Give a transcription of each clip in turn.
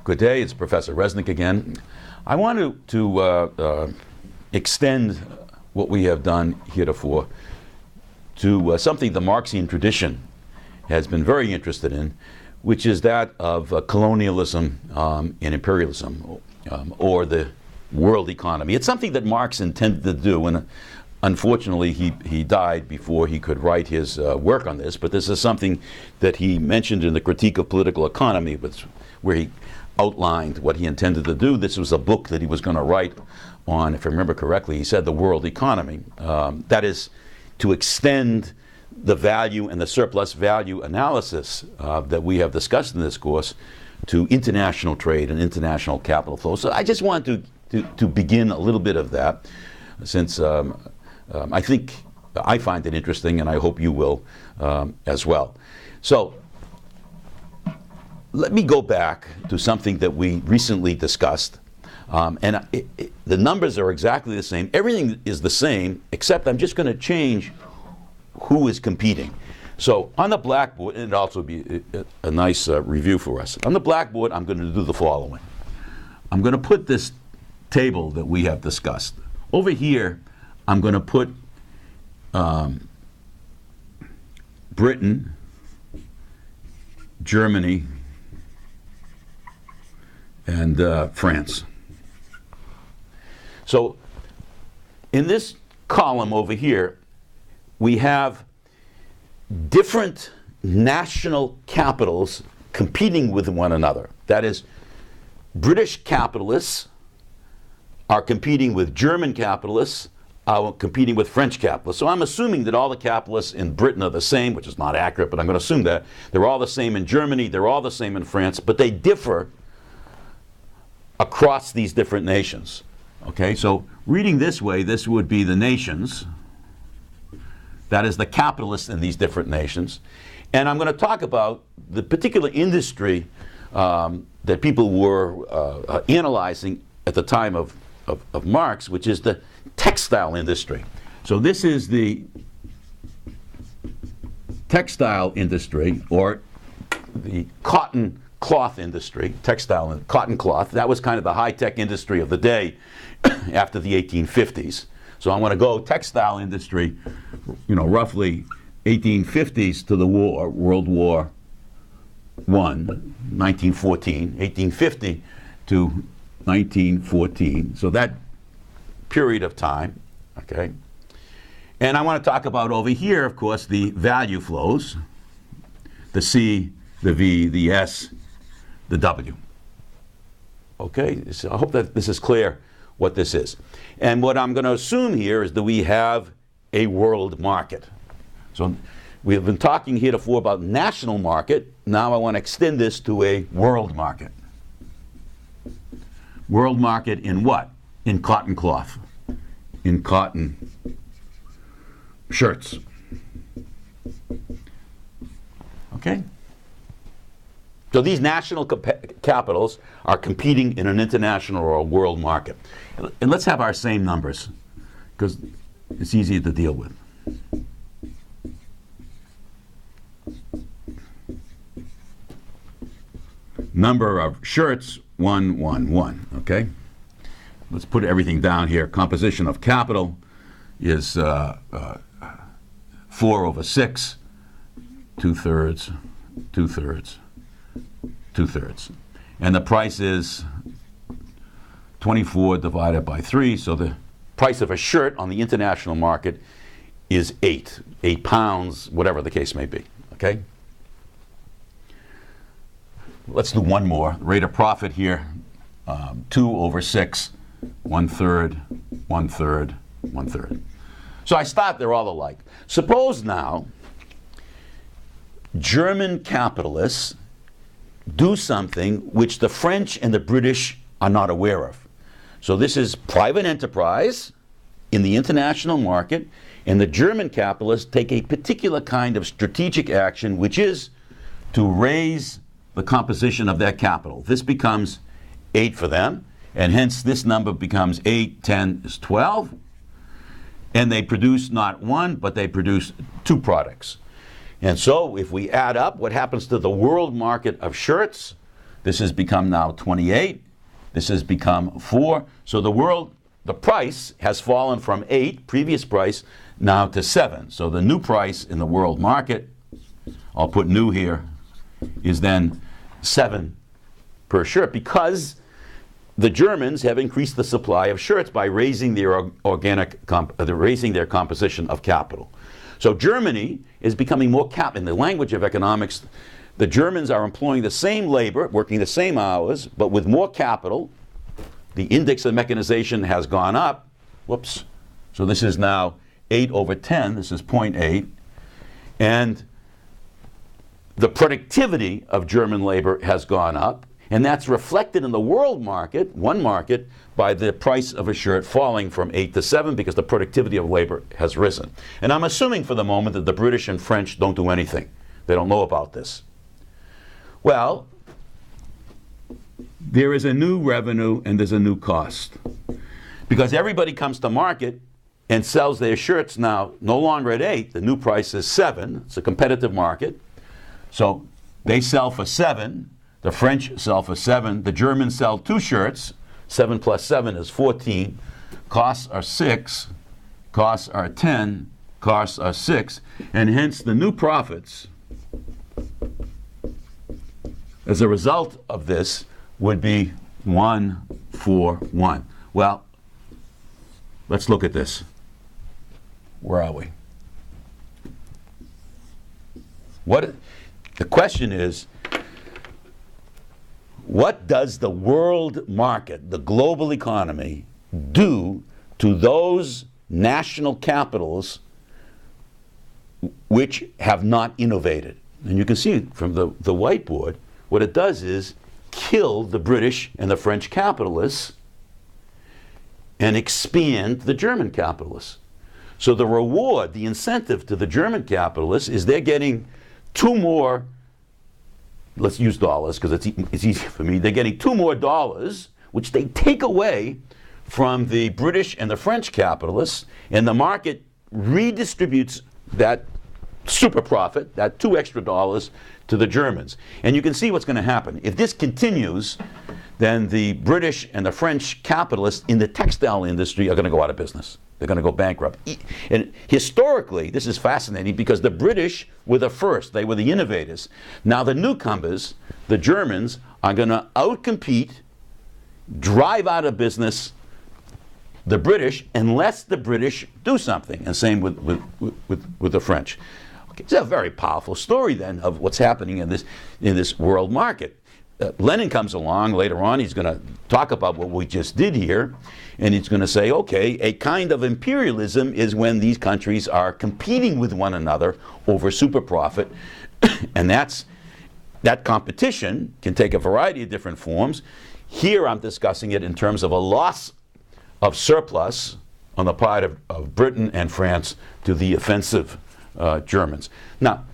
Good day, it's Professor Resnick again. I want to extend what we have done heretofore to something the Marxian tradition has been very interested in, which is that of colonialism and imperialism, or the world economy. It's something that Marx intended to do, and unfortunately he died before he could write his work on this, but this is something that he mentioned in the Critique of Political Economy, where he outlined what he intended to do. This was a book that he was going to write on, if I remember correctly, he said the world economy. That is to extend the value and the surplus value analysis that we have discussed in this course to international trade and international capital flow. So I just wanted to begin a little bit of that, since I think I find it interesting, and I hope you will as well. So let me go back to something that we recently discussed. The numbers are exactly the same. Everything is the same, except I'm just going to change who is competing. So on the blackboard, and it'll also be a nice review for us. On the blackboard, I'm going to do the following. I'm going to put this table that we have discussed. Over here, I'm going to put Britain, Germany, and France. So in this column over here, we have different national capitals competing with one another. That is, British capitalists are competing with German capitalists, are competing with French capitalists. So I'm assuming that all the capitalists in Britain are the same, which is not accurate, but I'm going to assume that. They're all the same in Germany, they're all the same in France, but they differ across these different nations. Okay, so reading this way, this would be the nations. That is the capitalists in these different nations. And I'm going to talk about the particular industry that people were analyzing at the time of Marx, which is the textile industry. So this is the textile industry, or the cotton cloth industry, textile and cotton cloth. That was kind of the high-tech industry of the day after the 1850s. So I'm going to go textile industry, roughly 1850s to the war, World War I, 1914, 1850 to 1914. So that period of time, okay? And I want to talk about over here, of course, the value flows, the C, the V, the S, the W. Okay, so I hope that this is clear what this is. And what I'm going to assume here is that we have a world market. So we have been talking heretofore about national market. Now I want to extend this to a world market. World market in what? In cotton cloth, in cotton shirts. Okay? So these national capitals are competing in an international or a world market. And let's have our same numbers, because it's easier to deal with. Number of shirts, 1, 1, 1, okay? Let's put everything down here. Composition of capital is 4 over 6, 2/3, 2/3, 2/3. And the price is 24 divided by 3, so the price of a shirt on the international market is 8 pounds, whatever the case may be, okay? Let's do one more. Rate of profit here, 2 over 6, 1/3, 1/3, 1/3. So I start, they're all alike. Suppose now German capitalists do something which the French and the British are not aware of. So this is private enterprise in the international market, and the German capitalists take a particular kind of strategic action, which is to raise the composition of their capital. This becomes 8 for them, and hence this number becomes 8, 10 is 12, and they produce not one, but they produce 2 products. And so if we add up what happens to the world market of shirts, This has become now 28. This has become 4. So the price has fallen from 8, previous price, now to 7. So the new price in the world market, I'll put new here, is then 7 per shirt, because the Germans have increased the supply of shirts by raising their raising their composition of capital. So Germany is becoming more in the language of economics, the Germans are employing the same labor, working the same hours, but with more capital. The index of mechanization has gone up. Whoops. So this is now 8/10. This is 0.8. And the productivity of German labor has gone up. And that's reflected in the world market, one market, by the price of a shirt falling from 8 to 7 because the productivity of labor has risen. And I'm assuming for the moment that the British and French don't do anything. They don't know about this. Well, there is a new revenue and there's a new cost. Because everybody comes to market and sells their shirts now no longer at 8. The new price is 7. It's a competitive market. So they sell for 7. The French sell for 7. The Germans sell 2 shirts. 7 plus 7 is 14. Costs are 6. Costs are 10. Costs are 6. And hence the new profits, as a result of this, would be 1, 4, 1. Well, let's look at this. Where are we? The question is, what does the world market, the global economy, do to those national capitals which have not innovated? And you can see from the whiteboard, what it does is kill the British and the French capitalists and expand the German capitalists. So the reward, the incentive to the German capitalists is they're getting 2 more, let's use dollars because it's easy for me, they're getting 2 more dollars, which they take away from the British and the French capitalists, and the market redistributes that super profit, that 2 extra dollars, to the Germans. And you can see what's going to happen. If this continues, then the British and the French capitalists in the textile industry are going to go out of business. They're going to go bankrupt. And historically, this is fascinating because the British were the first. They were the innovators. Now the newcomers, the Germans, are going to outcompete, drive out of business the British unless the British do something. And same with the French. Okay, it's a very powerful story then of what's happening in this world market. Lenin comes along later on. He's going to talk about what we just did here, and he's going to say, okay, a kind of imperialism is when these countries are competing with one another over super profit, and that competition can take a variety of different forms. Here I'm discussing it in terms of a loss of surplus on the part of Britain and France to the offensive Germans. Now,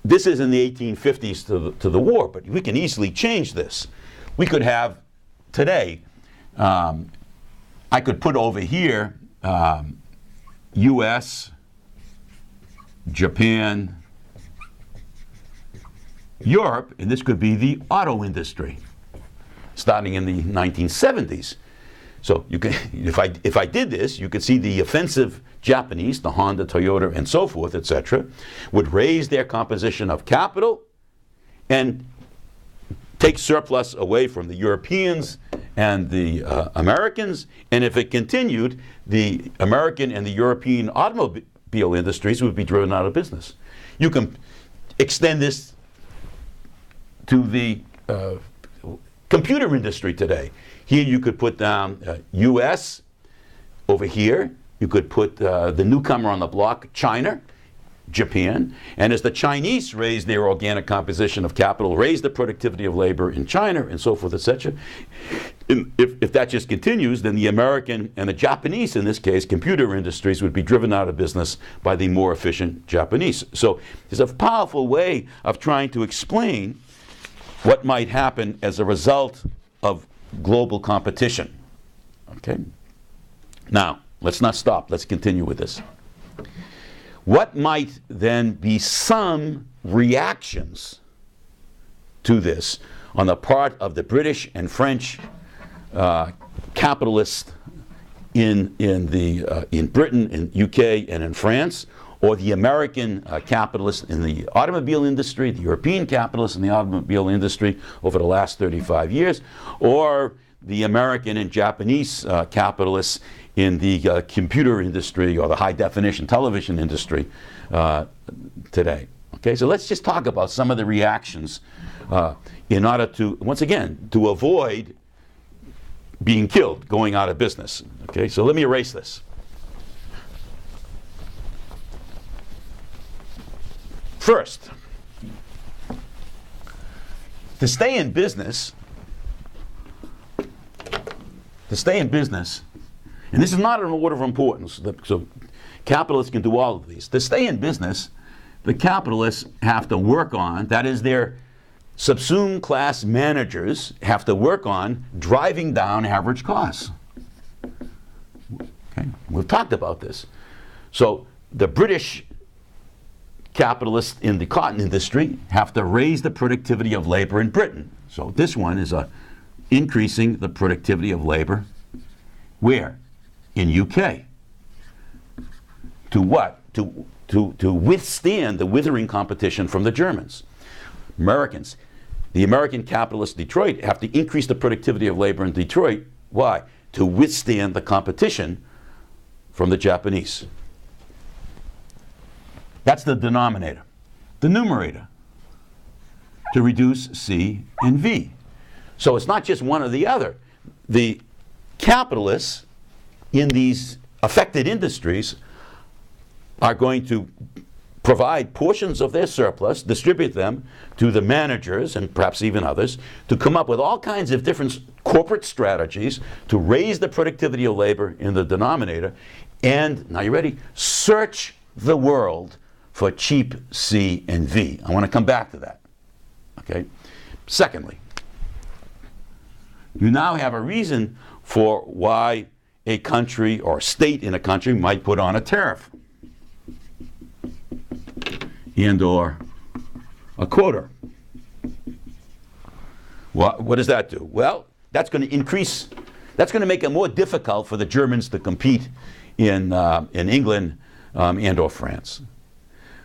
this is in the 1850s to the war, but we can easily change this. We could have today, I could put over here US, Japan, Europe, and this could be the auto industry starting in the 1970s. So you can, if I did this, you could see the offensive Japanese, the Honda, Toyota, and so forth, etc., would raise their composition of capital and take surplus away from the Europeans and the Americans. And if it continued, the American and the European automobile industries would be driven out of business. You can extend this to the computer industry today. Here you could put down US over here. You could put the newcomer on the block, China, Japan. And as the Chinese raise their organic composition of capital, raise the productivity of labor in China, and so forth, etc., if that just continues, then the American and the Japanese, in this case, computer industries, would be driven out of business by the more efficient Japanese. So there's a powerful way of trying to explain what might happen as a result of global competition. Okay? Now, let's not stop. Let's continue with this. What might then be some reactions to this on the part of the British and French capitalists in Britain, in UK, and in France, or the American capitalists in the automobile industry, the European capitalists in the automobile industry over the last 35 years, or the American and Japanese capitalists in the computer industry or the high-definition television industry today. Okay, so let's just talk about some of the reactions in order to, once again, to avoid being killed, going out of business. Okay, so let me erase this. First, to stay in business, and this is not an order of importance, so capitalists can do all of these. To stay in business, the capitalists have to work on, that is, their subsumed class managers have to work on driving down average costs. Okay, we've talked about this. So the British capitalists in the cotton industry have to raise the productivity of labor in Britain. So this one is increasing the productivity of labor. Where? In UK. To what? To withstand the withering competition from the Germans. Americans. The American capitalists in Detroit have to increase the productivity of labor in Detroit. Why? To withstand the competition from the Japanese. That's the denominator. The numerator, to reduce C and V. So it's not just one or the other. The capitalists in these affected industries are going to provide portions of their surplus, distribute them to the managers and perhaps even others, to come up with all kinds of different corporate strategies to raise the productivity of labor in the denominator, and, now you ready, search the world for cheap C and V. I want to come back to that. Okay. Secondly, you now have a reason for why a country or state in a country might put on a tariff and or a quota. What does that do? Well, that's going to increase, that's going to make it more difficult for the Germans to compete in England and or France.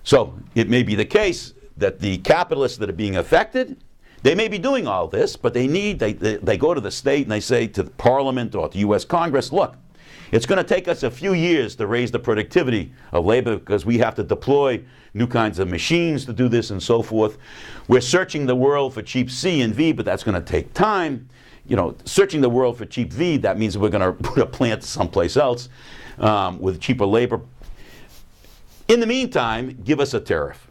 So it may be the case that the capitalists that are being affected, they may be doing all this, but they go to the state and they say to the Parliament or to US Congress, look, it's going to take us a few years to raise the productivity of labor because we have to deploy new kinds of machines to do this and so forth. We're searching the world for cheap C and V, but that's going to take time. You know, searching the world for cheap V, that means we're going to put a plant someplace else with cheaper labor. In the meantime, give us a tariff.